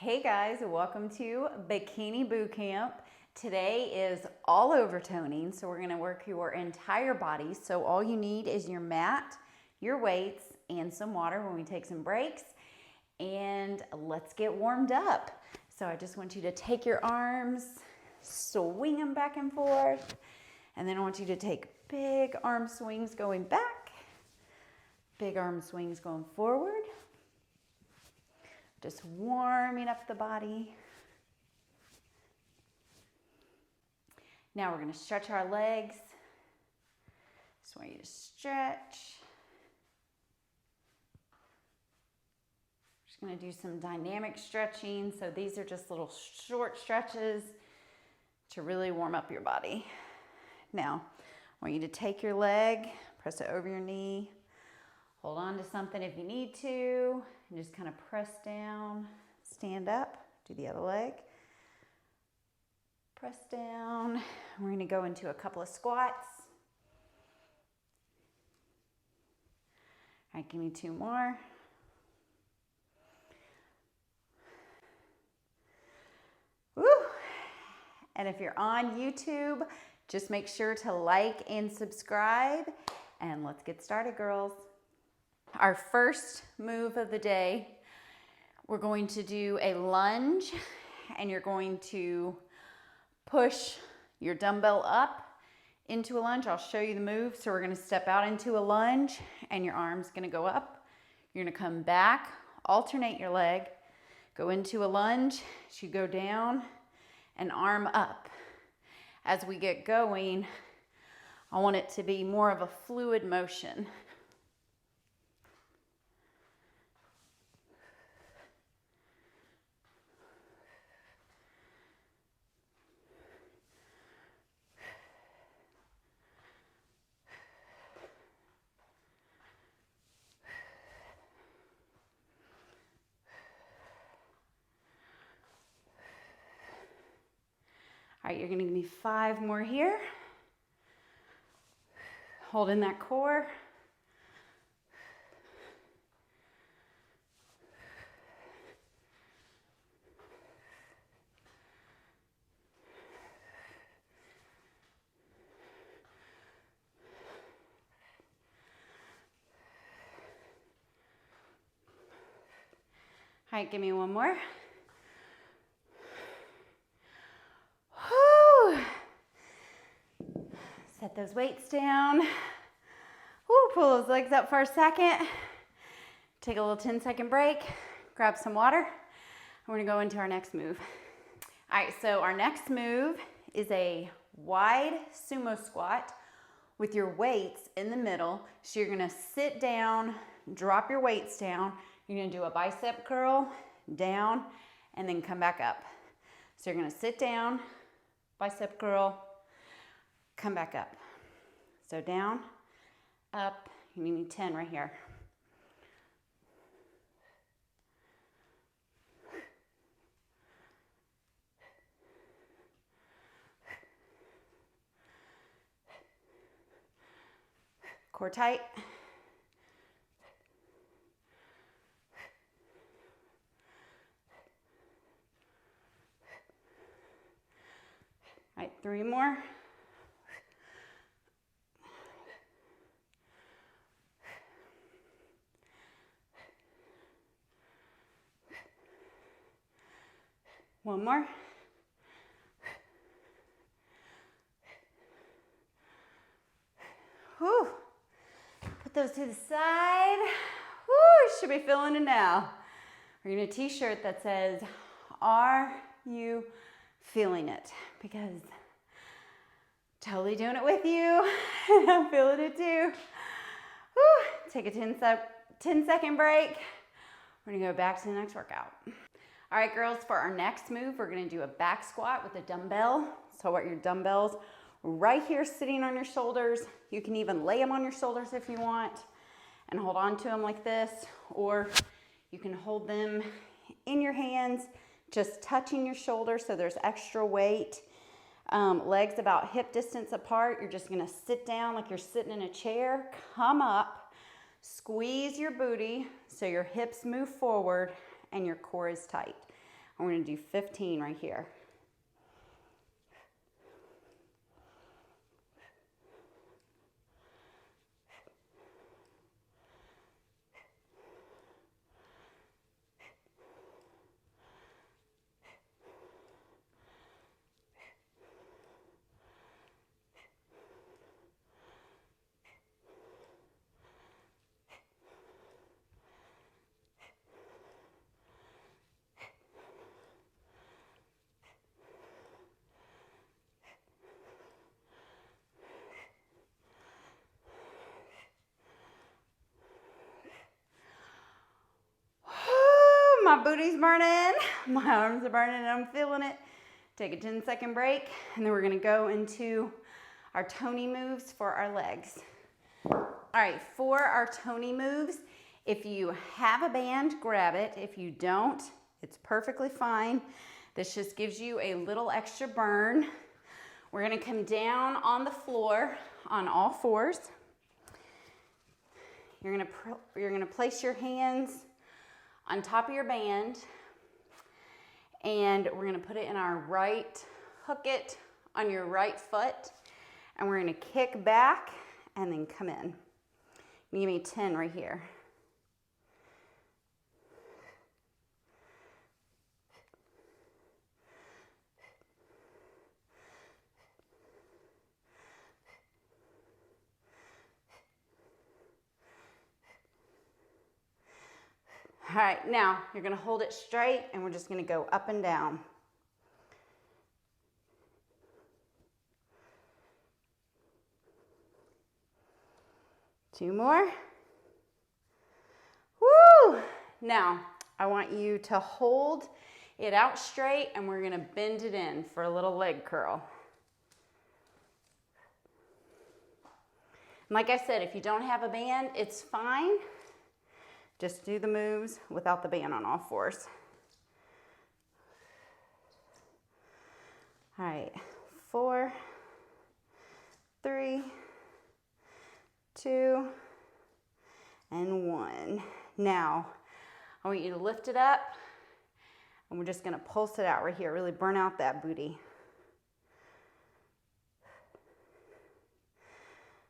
Hey guys, welcome to Bikini Boot Camp. Today is all over toning, so we're going to work your entire body. So all you need is your mat, your weights, and some water when we take some breaks. And let's get warmed up. So I just want you to take your arms, swing them back and forth, and then I want you to take big arm swings going back, big arm swings going forward. Just warming up the body. Now we're going to stretch our legs. Just want you to stretch. Just going to do some dynamic stretching. So these are just little short stretches to really warm up your body. Now, I want you to take your leg, press it over your knee, hold on to something if you need to, and just kind of press down, stand up, do the other leg. Press down. We're going to go into a couple of squats. All right, give me two more. Woo! And if you're on YouTube, just make sure to like and subscribe. And let's get started, girls. Our first move of the day, we're going to do a lunge, and you're going to push your dumbbell up into a lunge. I'll show you the move. So we're going to step out into a lunge, and your arm's going to go up. You're going to come back, alternate your leg, go into a lunge. So you go down and arm up. As we get going, I want it to be more of a fluid motion. All right, you're gonna give me 5 more here. Hold in that core. All right, give me one more. Set those weights down. Woo, pull those legs up for a second. Take a little 10-second break. Grab some water. We're gonna go into our next move. All right, so our next move is a wide sumo squat with your weights in the middle. So you're gonna sit down, drop your weights down. You're gonna do a bicep curl, down, and then come back up. So you're gonna sit down, bicep curl, come back up. So down, up, you need 10 right here. Core tight. All right, 3 more. One more. Whew. Put those to the side. Whew, should be feeling it now. We're gonna t-shirt that says, "Are you feeling it?" Because totally doing it with you, and I'm feeling it too. Whew. Take a 10-second break. We're gonna go back to the next workout. All right, girls, for our next move, we're gonna do a back squat with a dumbbell. So I want your dumbbells right here sitting on your shoulders. You can even lay them on your shoulders if you want and hold on to them like this, or you can hold them in your hands, just touching your shoulder so there's extra weight. Legs about hip distance apart. You're just gonna sit down like you're sitting in a chair, come up, squeeze your booty so your hips move forward and your core is tight. and we're gonna do 15 right here. My booty's burning, my arms are burning, and I'm feeling it. Take a 10-second break, and then we're gonna go into our Tony moves for our legs. All right, for our Tony moves, if you have a band, grab it. If you don't, it's perfectly fine. This just gives you a little extra burn. We're gonna come down on the floor on all fours. You're gonna place your hands on top of your band, and we're gonna put it in our right, hook it on your right foot, and we're gonna kick back and then come in. Give me 10 right here. All right, now you're gonna hold it straight, and we're just gonna go up and down. Two more. Woo! Now, I want you to hold it out straight, and we're gonna bend it in for a little leg curl. And like I said, if you don't have a band, it's fine. Just do the moves without the band on all fours. All right, 4, 3, 2, and 1. Now, I want you to lift it up, and we're just gonna pulse it out right here. Really burn out that booty.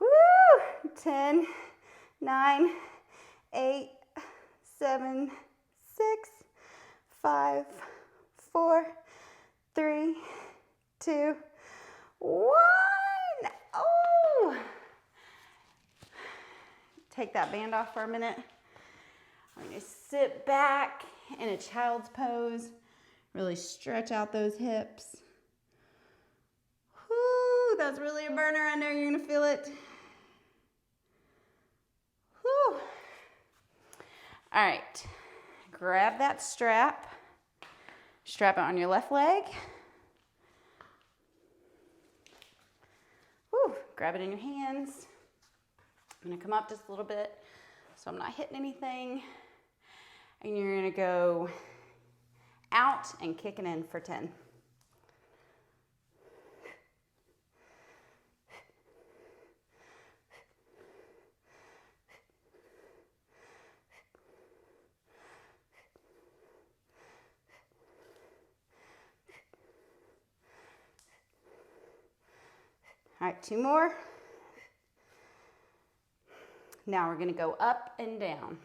Woo! 10, 9, 8, 7, 6, 5, 4, 3, 2, 1. Oh! Take that band off for a minute. I'm going to sit back in a child's pose. Really stretch out those hips. Whoo, that's really a burner on there. You're going to feel it. Whoo. All right, grab that strap. Strap it on your left leg. Woo, grab it in your hands. I'm gonna come up just a little bit so I'm not hitting anything. And you're gonna go out and kick it in for 10. All right, 2 more. Now we're gonna go up and down.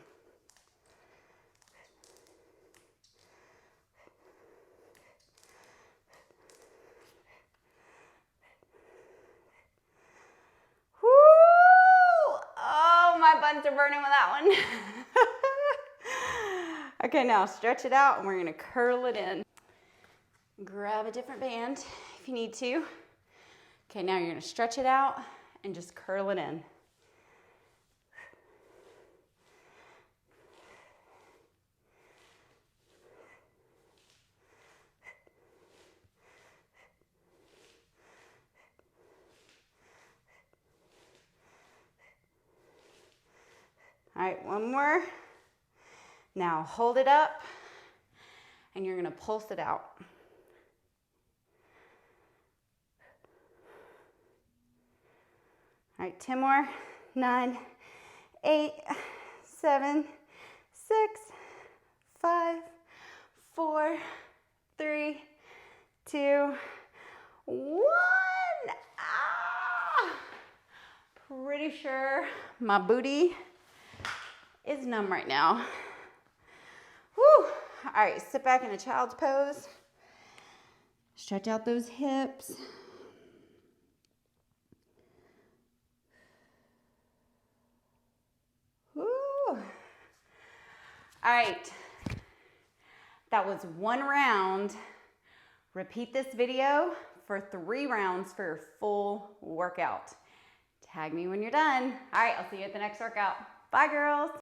Woo! Oh, my buns are burning with that one. Okay, now stretch it out, and we're gonna curl it in. Grab a different band if you need to. Okay, now you're gonna stretch it out and just curl it in. All right, one more. Now hold it up, and you're gonna pulse it out. All right, 10 more. 9, 8, 7, 6, 5, 4, 2, 1. Pretty sure my booty is numb right now. Whew. All right, sit back in a child's pose. Stretch out those hips. Whew. All right, that was 1 round. Repeat this video for 3 rounds for your full workout. Tag me when you're done. All right, I'll see you at the next workout. Bye, girls.